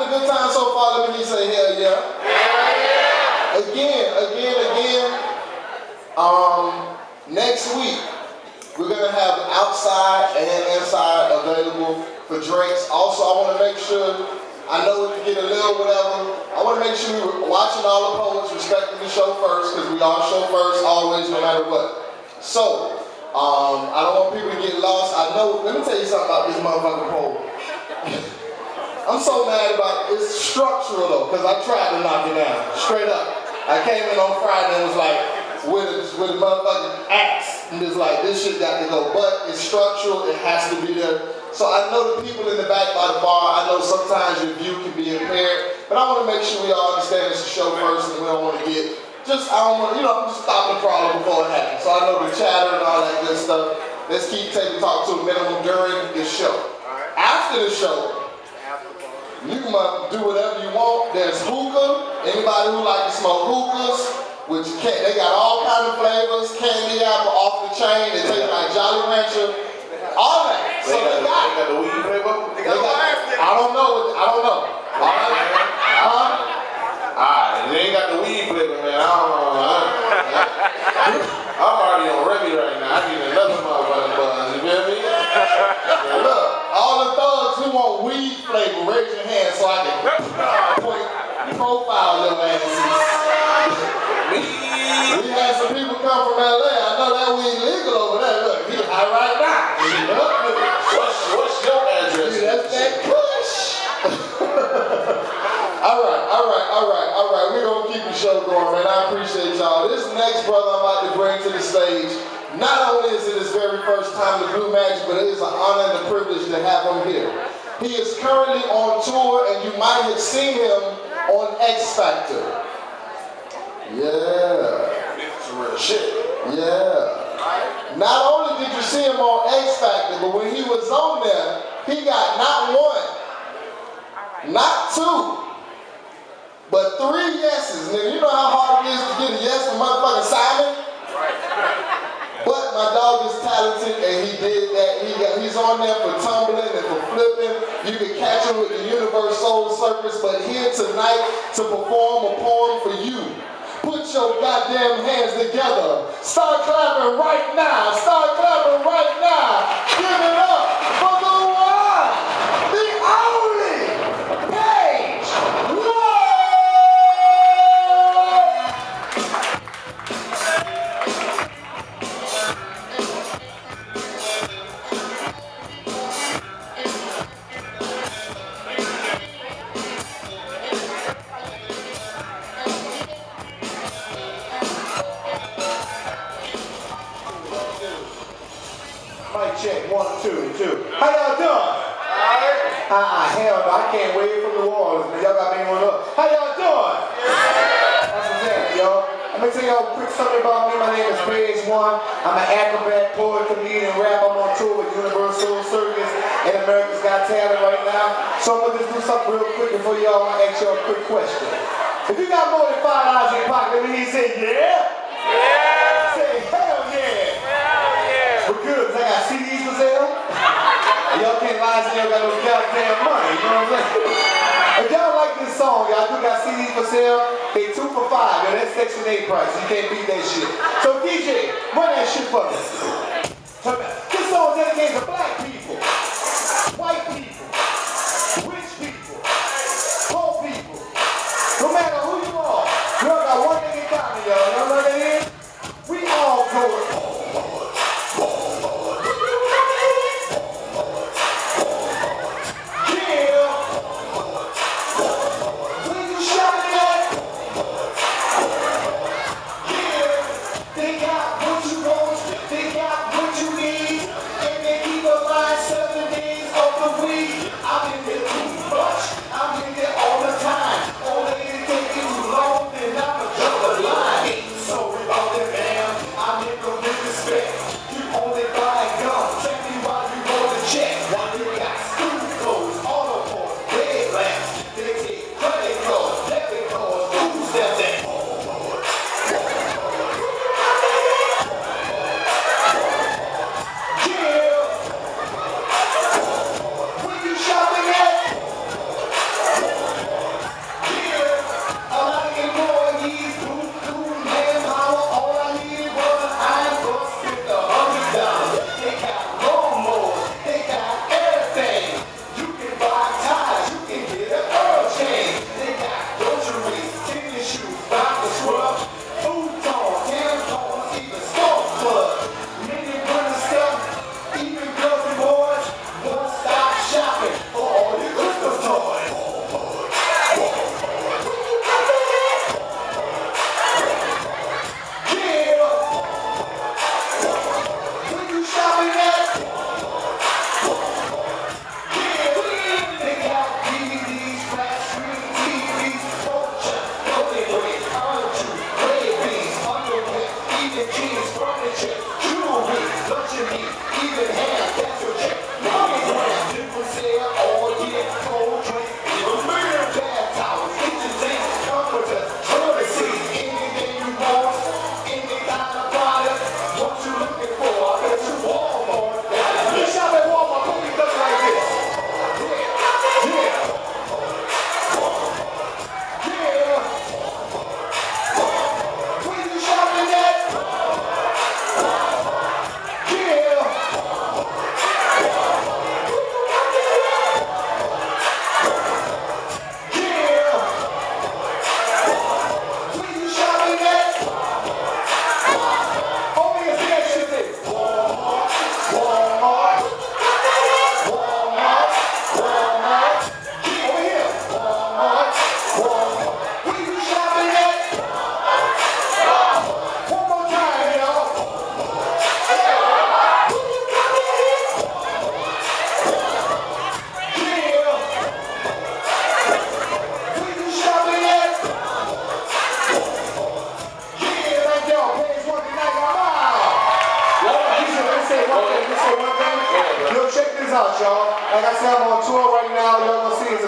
a good time so far? Let me say hell yeah. Again. Next week, we're going to have outside and inside available for drinks. Also, I want to make sure, I know if you get a little whatever, I want to make sure we're watching all the poets, respecting the show first, because we are show first always, no matter what. So, I don't want people to get lost. I know, let me tell you something about this motherfucking pole. I'm so mad about it. It's structural though, because I tried to knock it down, straight up. I came in on Friday and was like, with a motherfucking axe, and it's like, this shit got to go. But it's structural, it has to be there. So I know the people in the back by the bar, I know sometimes your view can be impaired, but I want to make sure we all understand it's a show first, and we don't want to get, I'm just stopping the problem before it happens. So I know the chatter and all that good stuff. Let's keep taking talk to a minimum during this show. After the show, you can do whatever you want. There's hookah. Anybody who like to smoke hookahs, they got all kinds of flavors, candy apple, off the chain, they taste like Jolly Rancher, all that. So they got the weed flavor? I don't know. They ain't got the weed flavor, man. I don't know. I'm already on Remy right now. I need another motherfucking buzz. You feel me? Look, all the thugs who want weed flavor, raise your hand so I can profile your asses. We had some people come from LA. I know that weed legal over there. Look, he high right now. What's your address? See, that's that push. All right. We're going to keep the show going, man. I appreciate y'all. This next brother I'm about to bring to the stage, not only is it his very first time to do Magic, but it is an honor and a privilege to have him here. He is currently on tour, and you might have seen him on X Factor. Yeah. It's real shit. Yeah. Not only did you see him on X Factor, but when he was on there, he got not one, not two, but 3 yeses. Nigga, you know how hard it is to get a yes from motherfucking Simon? But my dog is talented, and he did that. He's on there for tumbling and for flipping. You can catch him with the Universe Soul Circus, but here tonight to perform a poem for you. Put your goddamn hands together. Start clapping right now. Give it up for the one, the only Page Lord. Mic check, 1, 2, 2. How y'all doing? Hell no, I can't wave from the walls, man. Y'all got me one up. How y'all doing? That's what's happening, y'all. Let me tell y'all a quick something about me. My name is Page One. I'm an acrobat, poet, comedian, rap. I'm on tour with Universal Circus and America's Got Talent right now. So I'm gonna just do something real quick before y'all. I'm gonna ask y'all a quick question. If you got more than $5 in your pocket, let me hear you say yeah? Yeah! Say hell yeah! We're good, 'cause I got CDs for sale. Y'all can't lie and say y'all got no goddamn money, you know what I'm saying? If y'all like this song, y'all do got CDs for sale, they 2 for $5. Yo, that's Section 8 price. You can't beat that shit. So DJ, run that shit for me. This song is dedicated to black people, white people, rich people, poor people. No matter who you are, you all got one thing in common, y'all. You know what that is? We all go to they got what you want, they got what you need, and they keep a line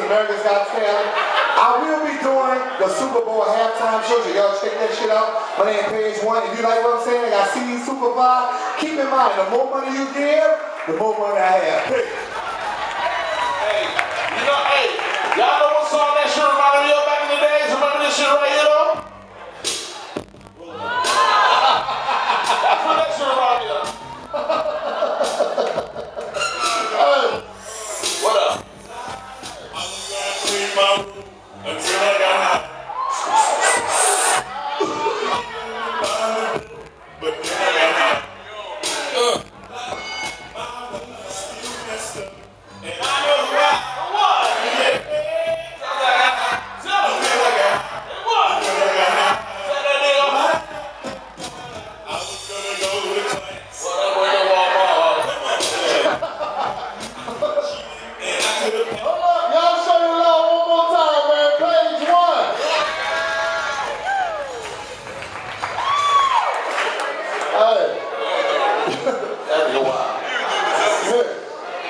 America's Got Talent. I will be doing the Super Bowl halftime show, so y'all check that shit out. My name is Page One. If you like what I'm saying, I got CD Super Vibe. Keep in mind, the more money you give, the more money I have. Hey, you know, hey, y'all know what song that shit reminded me of back in the days? Remember this shit right here, though? That's what that shit reminded me of. Hey, what up? I was gonna clean my room until I got high. But then I got high. My room is still messed up, and I know who I was. Yeah. Until I got high. I was gonna go to class. What up with the Walmart? And I could have Hold up, y'all show your love one more time, man. Page One. Hey. That'd be a while. Yeah.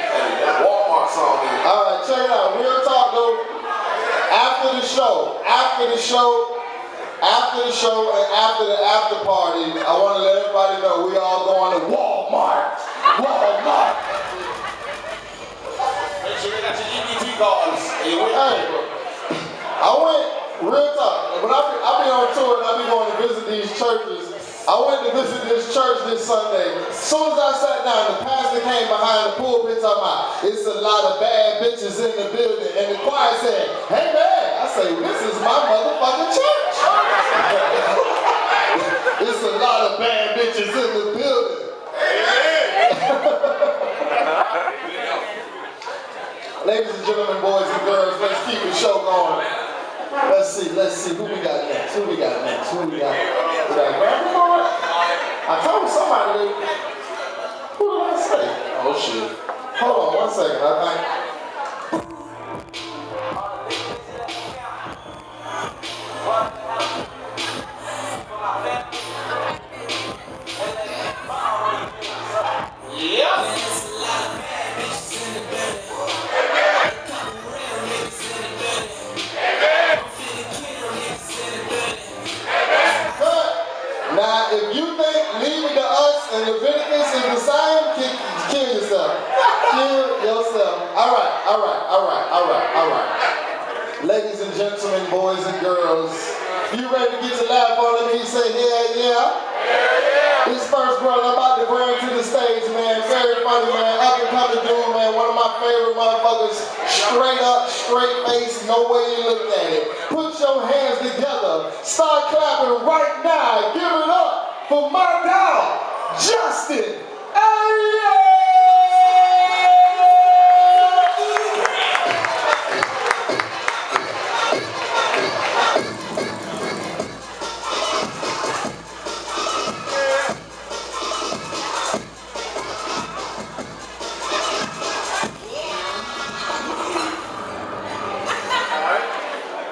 That'd be a Walmart song, man. All right, check it out. Real talk though. After the show, and after the after party, I want to let everybody know we all going to Walmart. Walmart. Make sure you got your EBT cards. And your Hey, I went, real talk, when I be on tour and I be going to visit these churches, I went to visit this church this Sunday. As soon as I sat down, the pastor came behind the pulpit talking about, it's a lot of bad bitches in the building. And the choir said, hey man, I say, this is my motherfucking church. It's a lot of bad bitches in the building. Ladies and gentlemen, boys and girls, let's keep the show going. Let's see, who we got next? Who we got? We got Grammy for it? I told somebody, who did I say? Oh shit. Hold on one second, I think. Yeah. Now, if you think leaving to us and Leviticus is the same, kill yourself. Kill yourself. All right. Ladies and gentlemen, boys and girls, you ready to get your laugh on him? He say, yeah. This first brother I'm about to bring to the stage, man. Very funny, man. Up and coming dude, man. One of my favorite motherfuckers. Straight up, straight face, no way you look at it. Put your hands together. Start clapping right now. Give it up for Martini, Justin.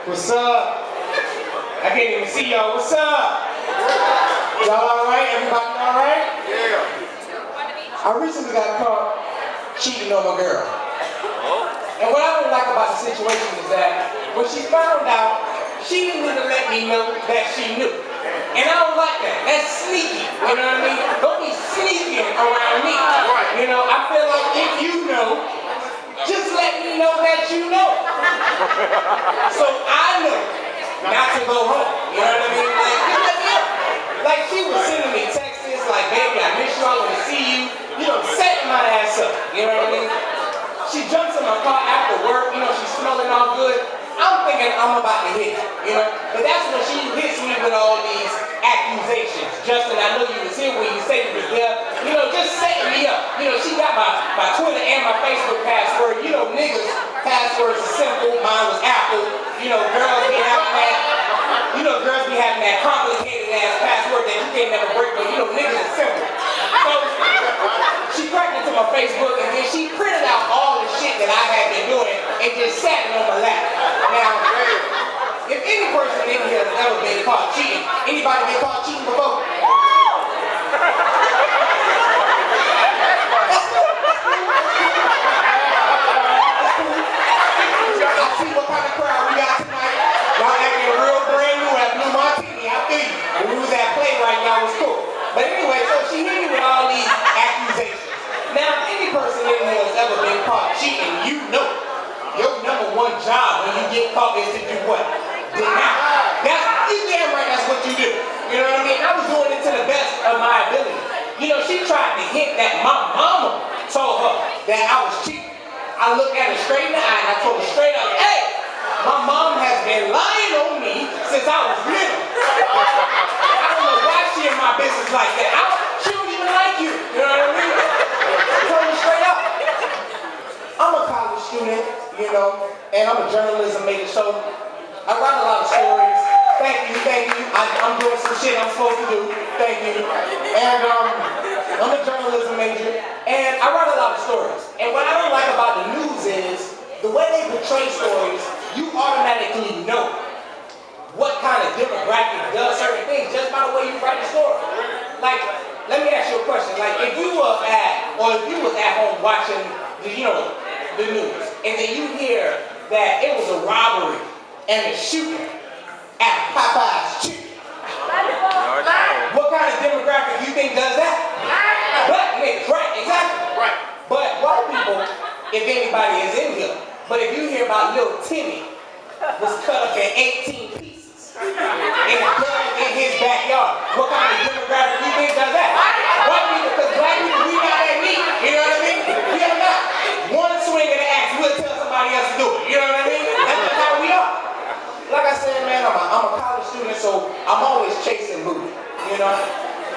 What's up? I can't even see y'all. What's up? Y'all alright? Everybody alright? Yeah. I recently got caught cheating on my girl. And what I don't like about the situation is that when she found out, she didn't even let me know that she knew. And I don't like that. That's sneaky. You know what I mean? Don't be sneaking around me. You know, I feel like if you know, just let me know that you know. So I know not to go home. You know what I mean? Like, just let me know. Like she was sending me texts like, baby, I miss you, I want to see you. You know, setting my ass up. You know what I mean? She jumps in my car after work, you know, she's smelling all good. I'm thinking I'm about to hit her, you know? But that's when she hits me with all these accusations. Justin, I know you was here when you said you was there. You know, just setting me up. You know, she got my Twitter and my Facebook password. You know, niggas' passwords are simple. Mine was Apple. You know, girls be having that complicated ass password that you can't never break, but you know, niggas are simple. So she cracked into my Facebook and then she printed out all the shit that I had been doing and just sat it on my lap. Now, if any person in here has ever been caught cheating, anybody been caught cheating before? I see one job when you get caught is to do what? Deny. You damn right that's what you do. You know what I mean? I was doing it to the best of my ability. You know, she tried to hint that my mama told her that I was cheating. I looked at her straight in the eye and I told her straight up, hey, my mom has been lying on me since I was little. I don't know why she in my business like that. She don't even like you. You know what I mean? I told her straight up. I'm a college student, you know, and I'm a journalism major, so I write a lot of stories. Thank you. I'm doing some shit I'm supposed to do. Thank you. And I'm a journalism major, and I write a lot of stories. And what I don't like about the news is the way they portray stories, you automatically know what kind of demographic does certain things just by the way you write a story. Like, let me ask you a question. Like, if you was at home watching the news, and then you hear that it was a robbery and a shooting at Popeye's Chicken. What kind of demographic you think does that? Black niggas, right? Exactly. Right. But white people, if anybody is in here, but if you hear about little Timmy was cut up in 18 pieces and buried in his backyard, what kind of demographic you think does that? White people, because black people, we not that neat. You know what I mean? We are not. One swing of the axe, we'll tell somebody else to do it. You know what I mean? That's just how we are. Like I said, man, I'm a college student, so I'm always chasing booty, you know?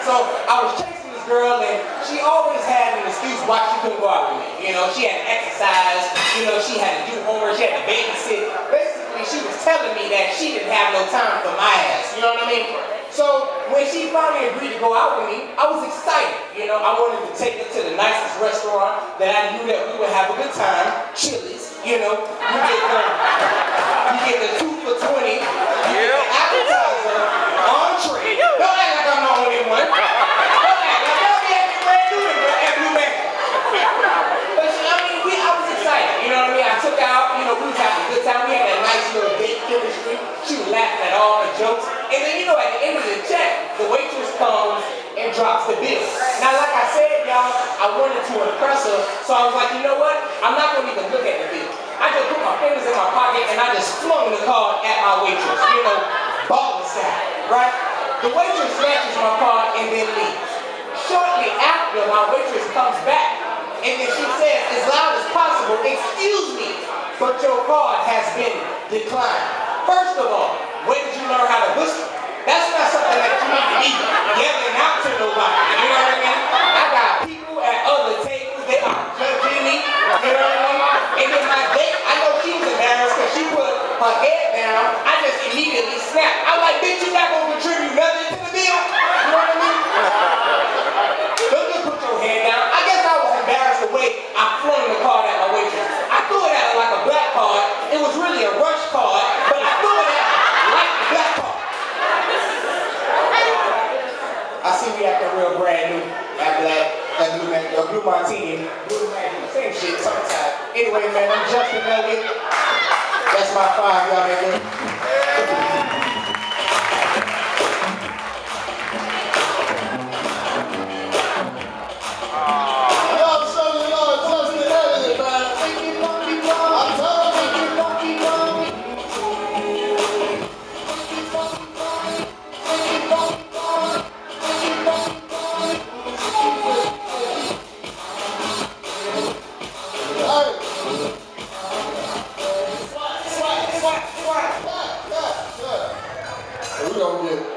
So I was chasing this girl, and she always had an excuse why she couldn't go out with me. You know, she had to exercise, you know, she had to do homework, she had to babysit. Basically, she was telling me that she didn't have no time for my ass, you know what I mean? So when she finally agreed to go out with me, I was excited. You know, I wanted to take her to the nicest restaurant that I knew that we would have a good time, Chili's. You know, you get the 2 for $20, you get the appetizer, entree. Don't act like I'm the only one. Don't act like I'll be acting brand new at Blue Man. But I was excited. You know what I mean? I took her out. You know, we was having a good time. We had that nice little date chemistry. She was laughing at all the jokes. And then, you know, at the end of the check, the waitress comes and drops the bill. Now, like I said, y'all, I wanted to impress her, so I was like, you know what? I'm not going to even look at the bill. I just put my fingers in my pocket and I just flung the card at my waitress, you know, baller style, right? The waitress snatches my card and then leaves. Shortly after, my waitress comes back and then she says as loud as possible, excuse me, but your card has been declined. First of all, where did you learn how to whistle? That's not something that you need to be yelling out to nobody, you know what I mean? I got people at other tables, they are judging me, you know what I mean? And then my date, I know she was embarrassed because she put her head down, I just immediately snapped. I'm like, bitch, you not gonna contribute nothing to the bill? You know what I mean? Don't just put your head down. I guess I was embarrassed the way I flung the card at my waitress. I threw it at her like a black card. It was really a rush card, but I threw it at her like a black card. I see we acting real brand new after that blue Martini, same shit sometimes. Anyway, man, I'm Justin Elliott. That's my 5, y'all nigga.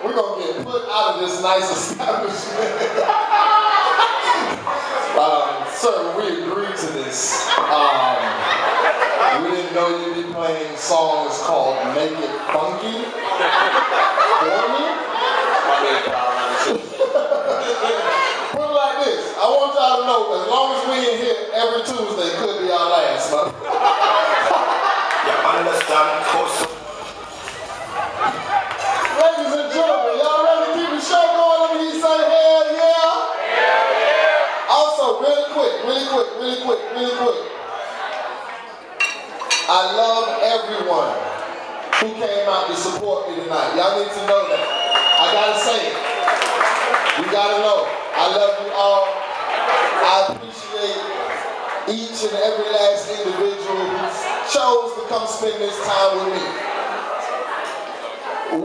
We're gonna get put out of this nice establishment. Sir, we agreed to this. We didn't know you'd be playing songs called Make It Funky for me. Put it like this. I want y'all to know, as long as we in here every Tuesday, could be our last, huh? You understand, course. Ladies and gentlemen, y'all ready to keep the show going? Let me say hell yeah. Hell yeah. Also, really quick. I love everyone who came out to support me tonight. Y'all need to know that. I gotta say it. You gotta know. I love you all. I appreciate each and every last individual who chose to come spend this time with me.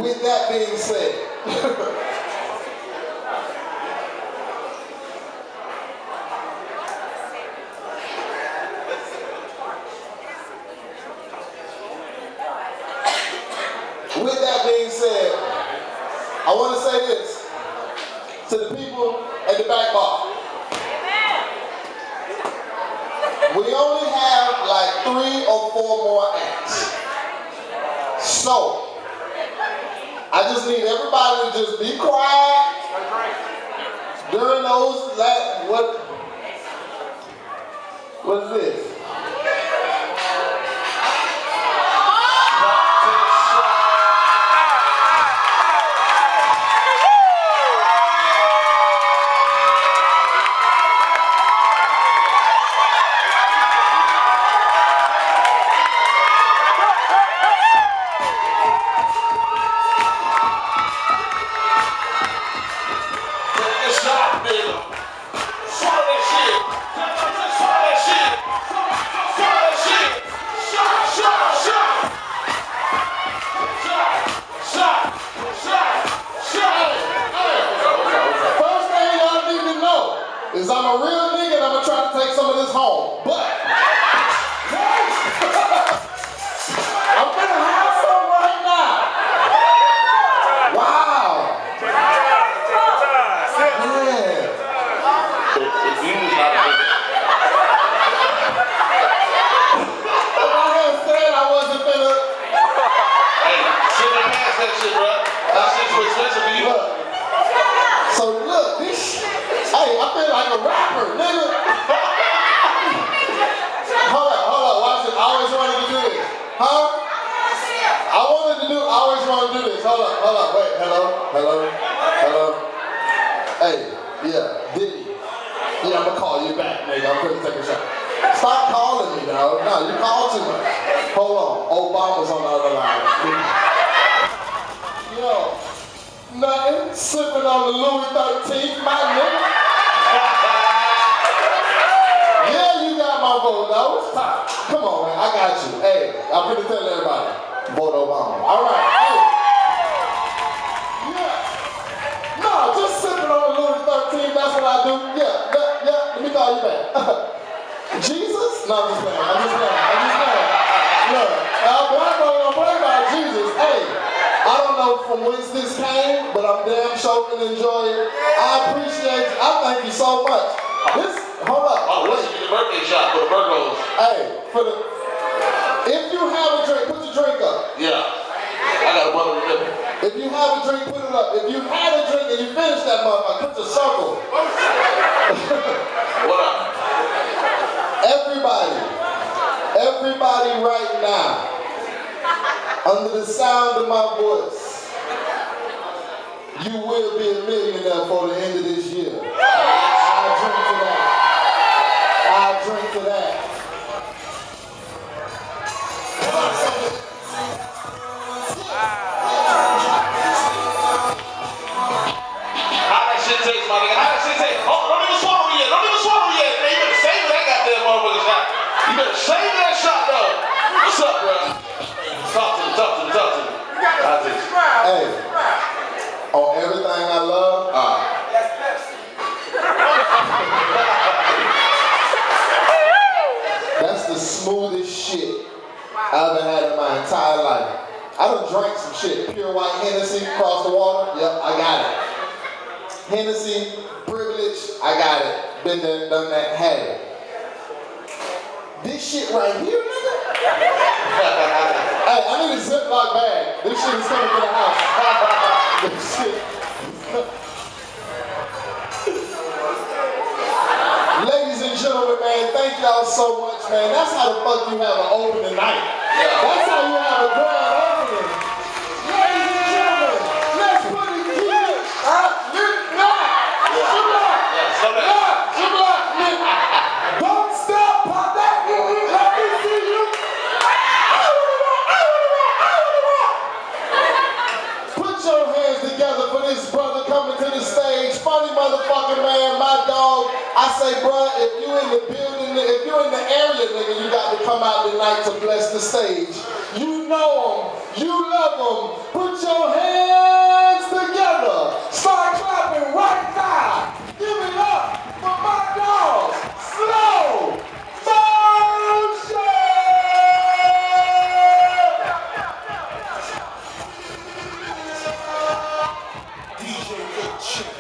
With that being said, I want to say this to the people at the back bar. We only have like 3 or 4 more acts. So, I just need everybody to just be quiet during those what is this? Is I'm a real nigga and I'm gonna try to take some of this home. But I'm gonna have some right now. Wow. Man. If you was not a nigga. If I had said I wasn't finna. Hey, shit ain't past that shit, bro. That shit's too expensive for you. Look. So look, this. Hey, I feel like a rapper, nigga. Hold up, watch this. I always wanted to do this. Huh? I always wanted to do this. Hold up, wait, hello. Hey, yeah, Diddy. Yeah, I'm gonna call you back, nigga. I'm gonna take a shot. Stop calling me, dog. No, you call too much. Hold on, Obama's on the other line. Yo, nothing. Sipping on the Louis 13th, my nigga. Yeah, you got my vote, though. It's time. Come on, man. I got you. Hey, I'm gonna tell everybody. Vote Obama. All right. Hey. Yeah. No, just sipping on the Louis 13. That's what I do. Yeah. Let me call you back. Jesus? No, I'm just playing. Look, black boy don't play about Jesus. Hey, I don't know from whence this came, but I'm damn sure gonna enjoy it. I appreciate you. I thank you so much. Hold up. Oh, let's get the birthday shot for the burgos. Hey, if you have a drink, put your drink up. Yeah. I got a bottle of liquor. If you have a drink, put it up. If you had a drink and you finished that motherfucker, put your circle. What up? Everybody right now, under the sound of my voice, you will be a millionaire for the end of this year. I drink to that. How that shit taste, my nigga? How that shit taste? Oh, don't even swallow yet. Man, you better save that goddamn motherfucking shot. You better save that shot, though. What's up, bro? Talk to me. Hey, on everything I love, that's the smoothest shit I ever had in my entire life. I done drank some shit. Pure white Hennessy across the water. Yep, I got it. Hennessy, privilege, I got it. Been there, done that, had it. This shit right here, nigga. Hey, I need a Ziploc bag. This shit is coming to the house. This shit. Ladies and gentlemen, man, thank y'all so much, man. That's how the fuck you have an opening night. That's how you have a grand opening. Ladies and gentlemen, let's put it here. Don't stop, pop that. Let me see you. Put your hands together for this brother coming to the stage. Funny motherfucking man, my dog. I say say, bro, if you in the building, if you're in the area, nigga, you got to come out tonight to bless the stage. You know them, you love them. Put your hands together. Start clapping right now. Give it up for my dogs. Slow motion. DJ Good Chick.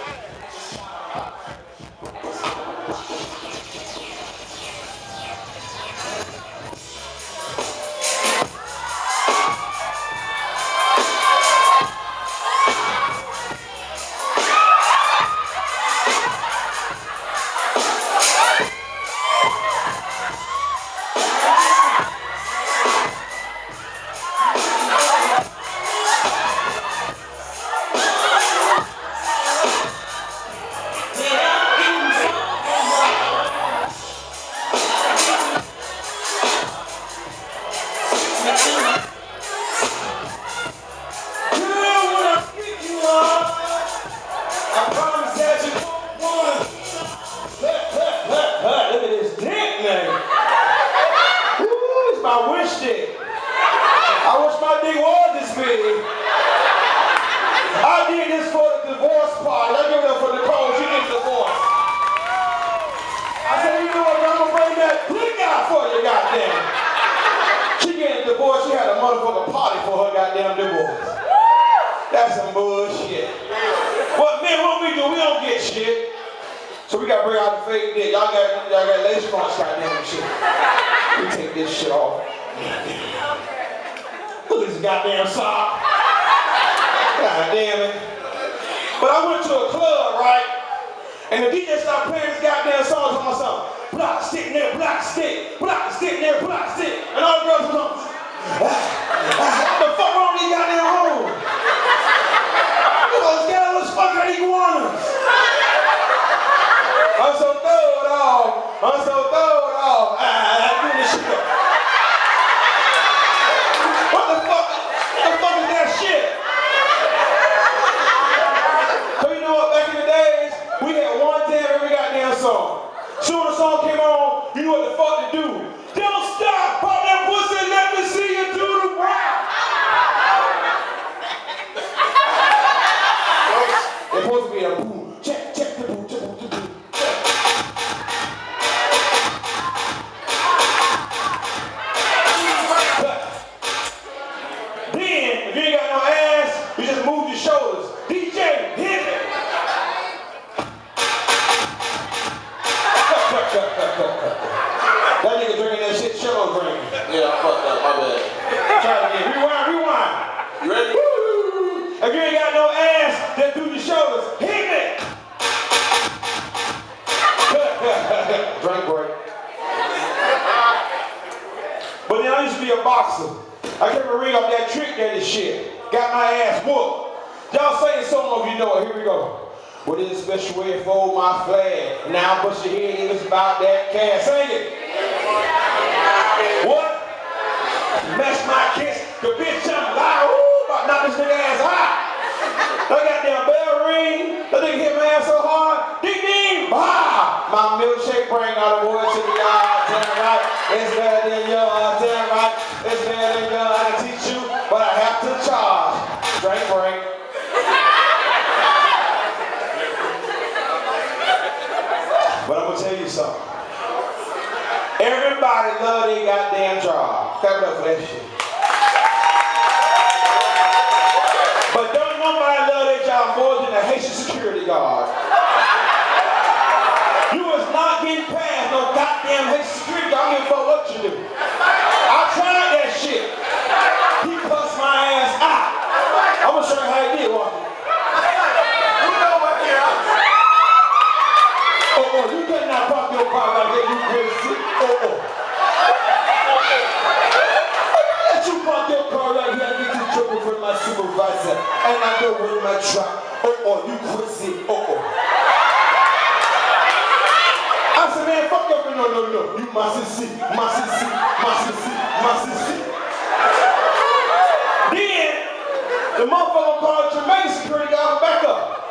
The motherfucker called Jermaine security guard back up.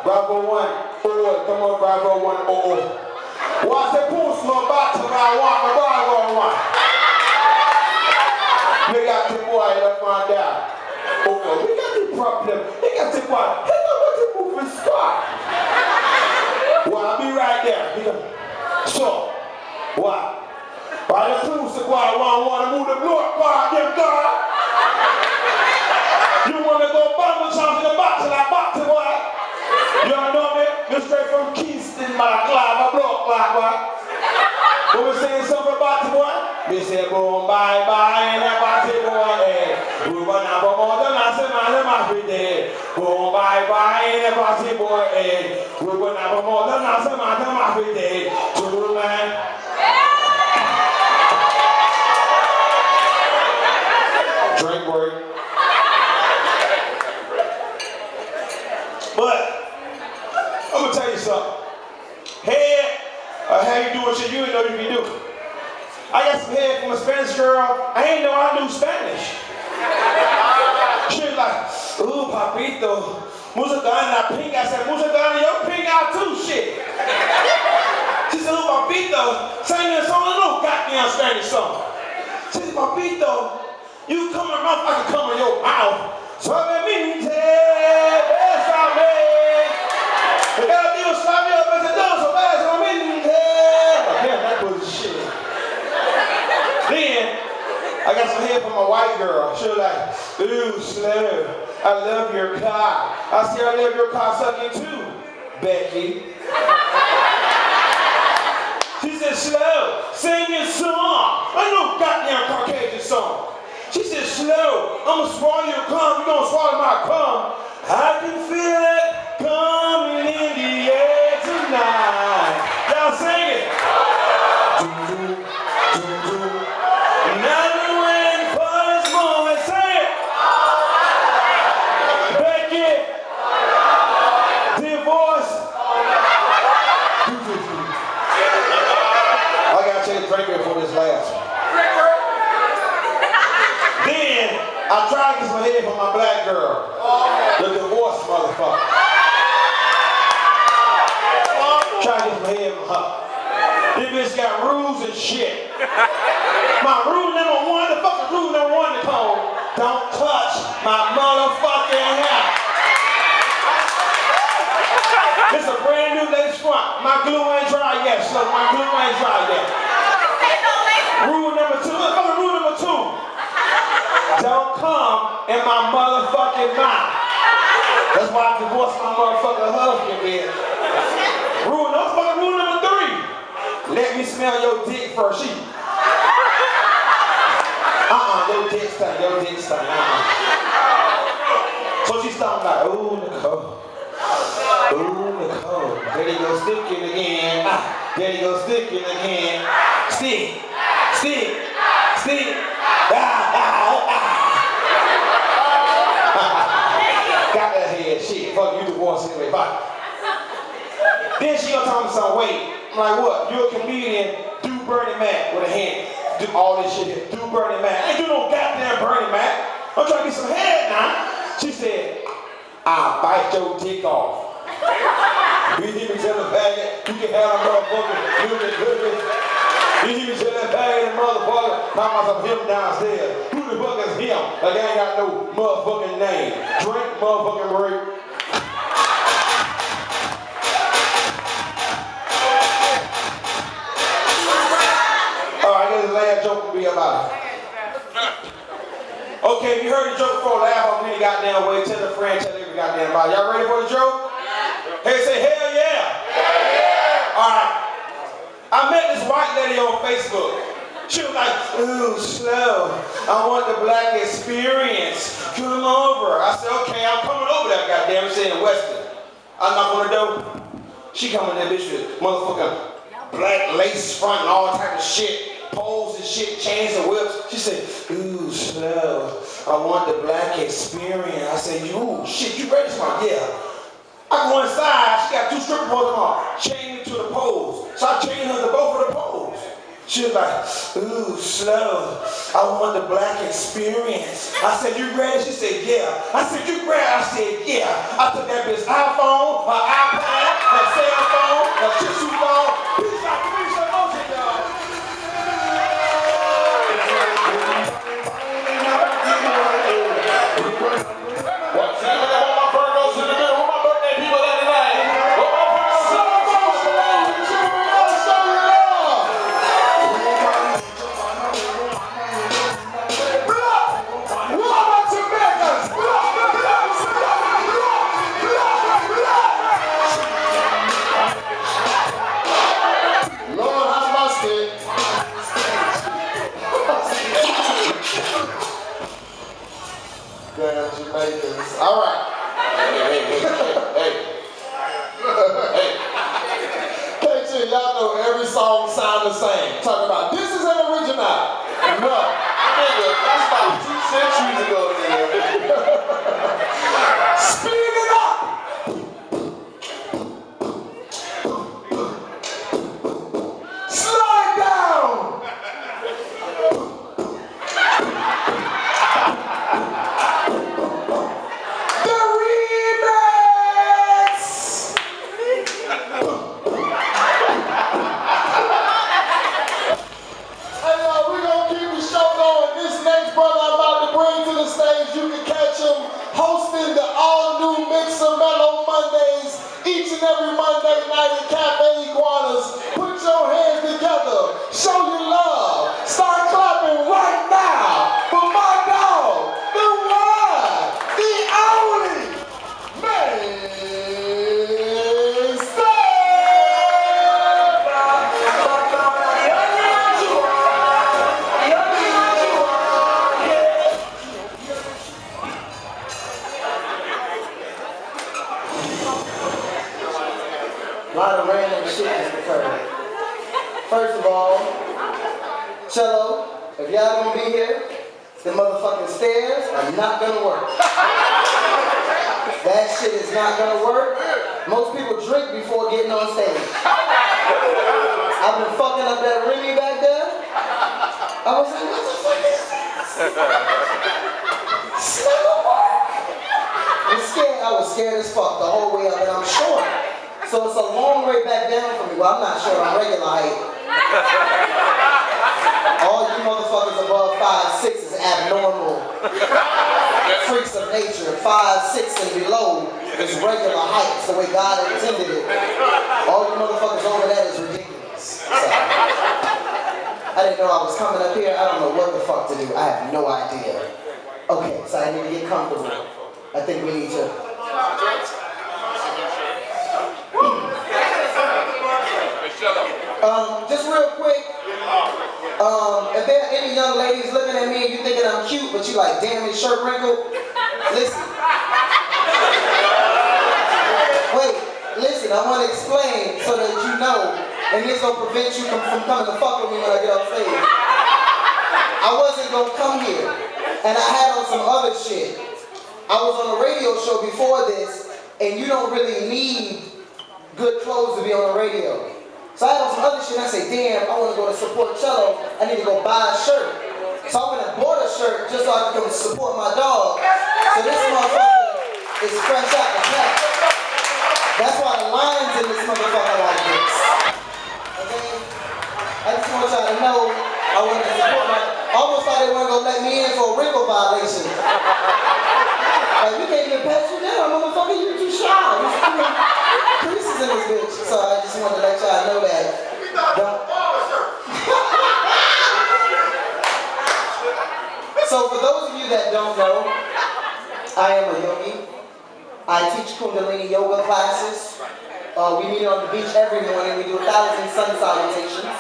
Bravo 1, 4, come on, Bravo 1, 0. Watch that pool slow back to my walk, my boy going one. We got the boy up on down. Okay, we got the problem. They got the boy. He know what to move his squad. Well, I'll be right there. So, what? Why the pool squad want to move the block part, them God? You want to go bumble chomp in the box and I box it, boy? You don't know me? You're straight from Kingston, my block, boy. When we saying something about the boy, we say boom, bye, and that box it, boy, eh. We want to have more than I say, man, I'm day. Boom, bye, and that box it, boy, eh. We want to have more than I say, man, I'm day. True, man. Drink word. But I'm gonna tell you something. Head, how you doing shit you didn't know you can do. I got some head from a Spanish girl. I ain't know I knew Spanish. She was like, ooh, papito, mucha gana pink. I said, mucha gana, your pink out too, shit. She said, ooh, papito, sing me a song, a little goddamn Spanish song. She said, papito, you come in my mouth, I can come in your mouth. Suavemente, bésame. El Dios sabio, besadoso, bésame. Damn, that was shit. Then, I got some head from my white girl. She was like, ooh, slow. I love your car. I said, I love your car sucking too, Becky. She said, slow, sing this song. I know goddamn Caucasian song. She said, slow, I'm gonna swallow your cum, you gonna swallow my cum. I can feel it coming in the air tonight. Y'all sing it. Now we're waiting for this moment, say it. Becky, divorce. I gotta take a drink before this last one. Then, I tried to get some head from my black girl. The divorce motherfucker. Tried to get some head from her. This bitch got rules and shit. My rule number one, the fucking rule number one, Nicole, don't touch my motherfucking hair. This is a brand new lace front. My glue ain't dry yet, so my glue ain't dry yet. Rule number two, rule number two. Don't come in my motherfucking mouth. That's why I divorced my motherfucking husband, bitch. Rule number three. Let me smell your dick first. Your dick stank. So she's talking like, ooh, Nicole. Ooh, Nicole. There you go sticking again. There you go sticking again. Stick. Got that head, shit. Fuck you, divorce anyway. Bye. Then she gonna tell me something. Wait, I'm like, what? You a comedian? Do Bernie Mac with a hand. Do all this shit here. Do Bernie Mac. I ain't do no goddamn Bernie Mac. I'm trying to get some head now. She said, I'll bite your dick off. You hear me tell the faggot? You can have a motherfucker. You hear me tell that faggot and motherfucker? Talking about some him downstairs. Who the fuck is him? Like I ain't got no motherfucking name. Drink motherfucking break. Alright, this last joke will be about it. Okay, if you heard the joke before, laugh off any goddamn way. Tell a friend, tell every goddamn body. Y'all ready for the joke? Hey, say hell yeah. Hell yeah. Alright. I met this white lady on Facebook. She was like, ooh, slow. I want the black experience. Come over. I said, okay, I'm coming over there, goddamn it. She in Weston. I knock on the door. She coming there, bitch, with motherfucking black lace front and all type of shit. Poles and shit, chains and whips. She said, ooh, slow. I want the black experience. I said, ooh, shit, you ready? She went, yeah. I go inside, she got two stripper poles on, chained me to the poles. So I chained her to both of the poles. She was like, ooh, slow. I want the black experience. I said, you ready? She said, yeah. I said, you ready? I said, yeah. I took that bitch iPhone, her iPad, her cell phone, her tissue phone. Bitch, Bacons. All right. Hey. KG, y'all know every song sound the same. Talking about this is an original. No. Nigga, that's about 2 centuries ago, nigga. Speed it up. Slow it down. The remix. Hey y'all, we're gonna keep the show going. This next brother I'm about to bring to the stage, you can catch him hosting the all-new Mixer Mellow Mondays each and every Monday night at Cafe Iguanas. Put your hands together, show your love, start clapping right now for my dog, the one, the only, A lot of random shit has occurred. First of all, Chello, if y'all gonna be here, the motherfucking stairs are not gonna work. That shit is not gonna work. Most people drink before getting on stage. I've been fucking up that Remy back there. I was like, what the fuck is this? It's not gonna work. I was scared as fuck the whole way up, and I'm short. So it's a long way back down for me. Well, I'm not sure I'm regular height. All you motherfuckers above 5'6" is abnormal. Freaks of nature. 5'6" and below is regular height. It's the way God intended it. All you motherfuckers over that is ridiculous. So, I didn't know I was coming up here. I don't know what the fuck to do. I have no idea. Okay, so I need to get comfortable. I think we need to. Just real quick, if there are any young ladies looking at me and you thinking I'm cute, but you like, damn, his shirt wrinkled, listen. Wait, listen, I want to explain so that you know, and this don't prevent you from coming to fuck with me when I get off stage. I wasn't going to come here, and I had on some other shit. I was on a radio show before this, and you don't really need good clothes to be on the radio. So I had on some other shit and I say, damn, I want to go to support Chello. I need to go buy a shirt. So I went and bought a shirt just so I could come support my dog. So this motherfucker is fresh out the pack. That's why the lines in this motherfucker like this. Okay? I just want y'all to know I wanted to support my almost thought they weren't going to let me in for a wrinkle violation. Like, we can't even pass you down, motherfucker, you're too shy. There's too many creases in this bitch. So I just wanted to let y'all know that. So for those of you that don't know, I am a yogi. I teach Kundalini yoga classes. We meet on the beach every morning. We do 1,000 sun salutations.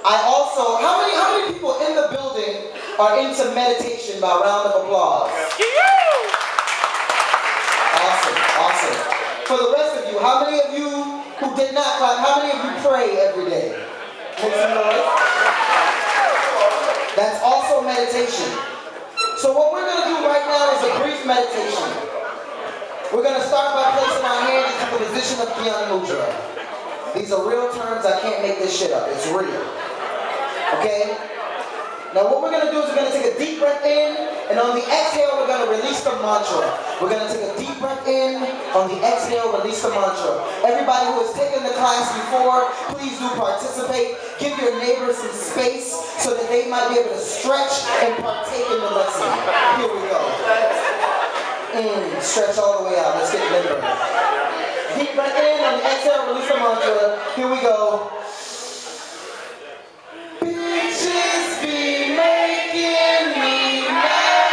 I also, how many people in the building are into meditation by round of applause? Awesome. For the rest of you, how many of you who did not clap, how many of you pray every day? Make some noise. That's also meditation. So what we're going to do right now is a brief meditation. We're going to start by placing our hands into the position of Gyan Mudra. These are real terms, I can't make this shit up, it's real. Okay? Now what we're going to do is we're going to take a deep breath in, and on the exhale we're going to release the mantra. We're going to take a deep breath in, on the exhale release the mantra. Everybody who has taken the class before, please do participate. Give your neighbors some space so that they might be able to stretch and partake in the lesson. Here we go. Stretch all the way out. Let's get limber. Deep breath in, on the exhale release the mantra. Here we go. Bitches be making me mad.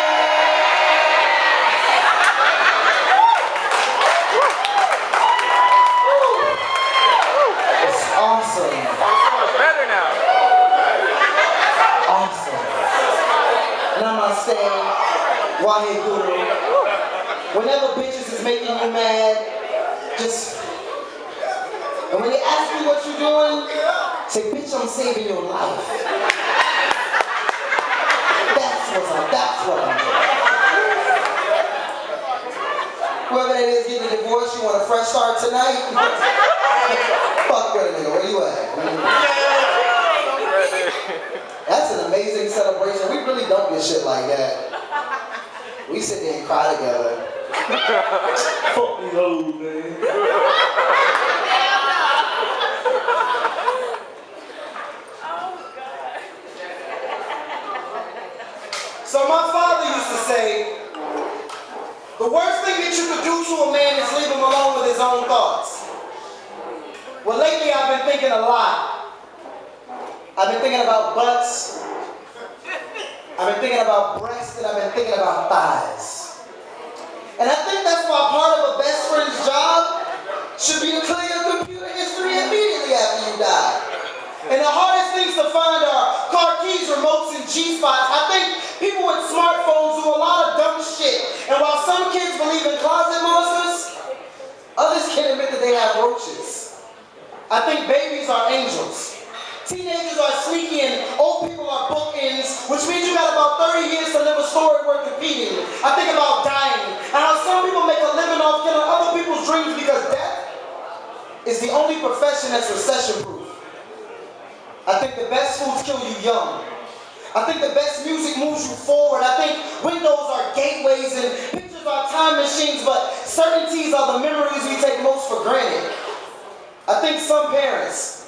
It's awesome. It's better now. Awesome. Namaste. Waheguru. Whenever bitches is making you mad, just, and when they ask you what you're doing, say, bitch, I'm saving your life. That's what I'm doing. Whoever that is getting a divorce, you want a fresh start tonight? Fuck with a nigga, where you at? That's an amazing celebration. We really don't get shit like that. We sit there and cry together. Fuck these hoes, man. So my father used to say, the worst thing that you could do to a man is leave him alone with his own thoughts. Well, lately I've been thinking a lot. I've been thinking about butts. I've been thinking about breasts, and I've been thinking about thighs. And I think that's why part of a best friend's job should be to clear your computer history immediately after you die. And the hardest things to find are car keys, remotes, and G-spots. I think people with smartphones do a lot of dumb shit. And while some kids believe in closet monsters, others can't admit that they have roaches. I think babies are angels. Teenagers are sneaky and old people are bookends, which means you got about 30 years to live a story worth repeating. I think about dying and how some people make a living off killing other people's dreams because death is the only profession that's recession-proof. I think the best foods kill you young. I think the best music moves you forward. I think windows are gateways and pictures are time machines, but certainties are the memories we take most for granted. I think some parents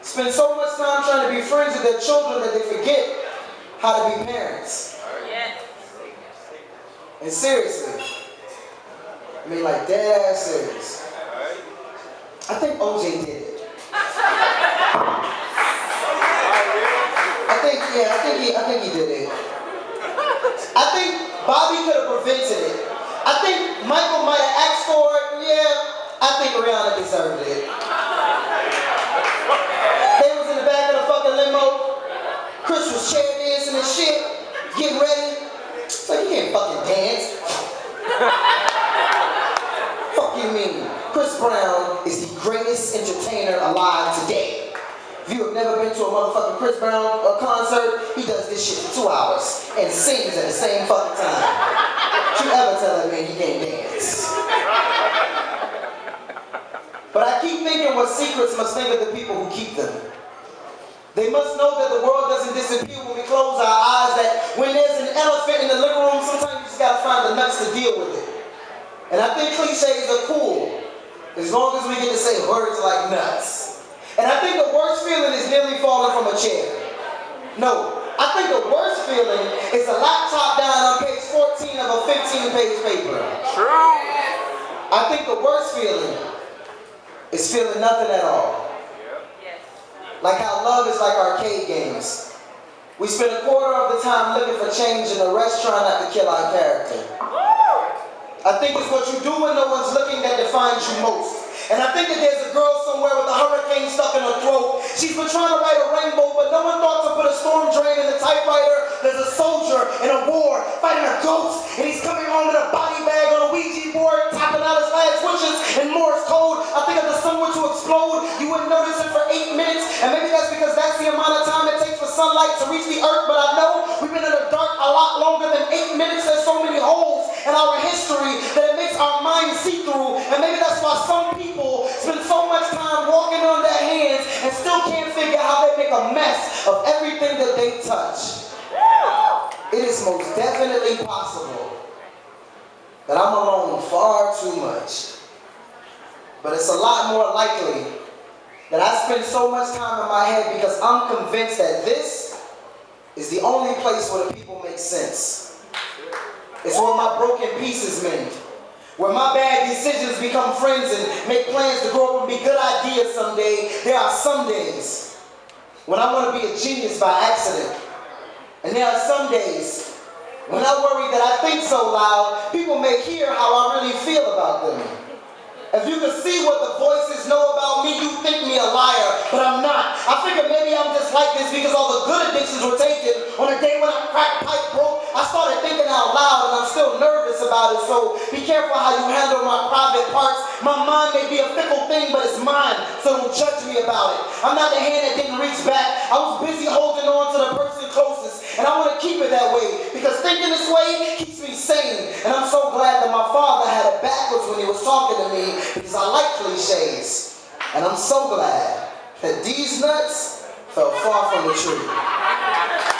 spend so much time trying to be friends with their children that they forget how to be parents. And seriously, I mean like dead ass serious. I think OJ did it. I think he did it. I think Bobby could have prevented it. I think Michael might have asked for it. Yeah, I think Rihanna deserved it. They was in the back of the fucking limo. Chris was chair dancing and shit, getting ready. It's like, you can't fucking dance. Fuck you mean? Chris Brown is the greatest entertainer alive today. If you have never been to a motherfucking Chris Brown concert, he does this shit for 2 hours and sings at the same fucking time. Don't you ever tell that man he can't dance. But I keep thinking what secrets must think of the people who keep them. They must know that the world doesn't disappear when we close our eyes, that when there's an elephant in the living room, sometimes you just gotta find the nuts to deal with it. And I think cliches are cool, as long as we get to say words like nuts. And I think the worst feeling is nearly falling from a chair. No, I think the worst feeling is a laptop down on page 14 of a 15-page paper. True. I think the worst feeling is feeling nothing at all. Like how love is like arcade games. We spend a quarter of the time looking for change and the rest trying not to kill our character. I think it's what you do when no one's looking that defines you most. And I think that there's a girl somewhere with a hurricane stuck in her throat. She's been trying to write a rainbow, but no one thought to put a storm drain in the typewriter. There's a soldier in a war fighting a ghost, and he's coming home with a body bag on a Ouija board, tapping out his last wishes in Morse code. I think if the sun were to explode, you wouldn't notice it for 8 minutes, and maybe that's because that's the amount of time it takes for sunlight to reach the earth, but I know we've been in the dark a lot longer than 8 minutes. There's so many holes in our history that it makes our minds see-through, and maybe that's why some people spend so much time walking on their hands and still can't figure out how they make a mess of everything that they touch. It is most definitely possible that I'm alone far too much, but it's a lot more likely that I spend so much time in my head because I'm convinced that this is the only place where the people make sense. It's where my broken pieces mend. Where my bad decisions become friends and make plans to grow up and be good ideas someday. There are some days when I want to be a genius by accident. And there are some days when I worry that I think so loud, people may hear how I really feel about them. If you could see what the voices know about me, you think me a liar, but I'm not. I figure maybe I'm just like this because all the good addictions were taken on a day when a crack pipe broke. I started thinking out loud and I'm still nervous nervous about it, so be careful how you handle my private parts. My mind may be a fickle thing, but it's mine, so don't judge me about it. I'm not the hand that didn't reach back. I was busy holding on to the person closest, and I want to keep it that way, because thinking this way keeps me sane. And I'm so glad that my father had it backwards when he was talking to me, because I like cliches. And I'm so glad that these nuts fell far from the tree.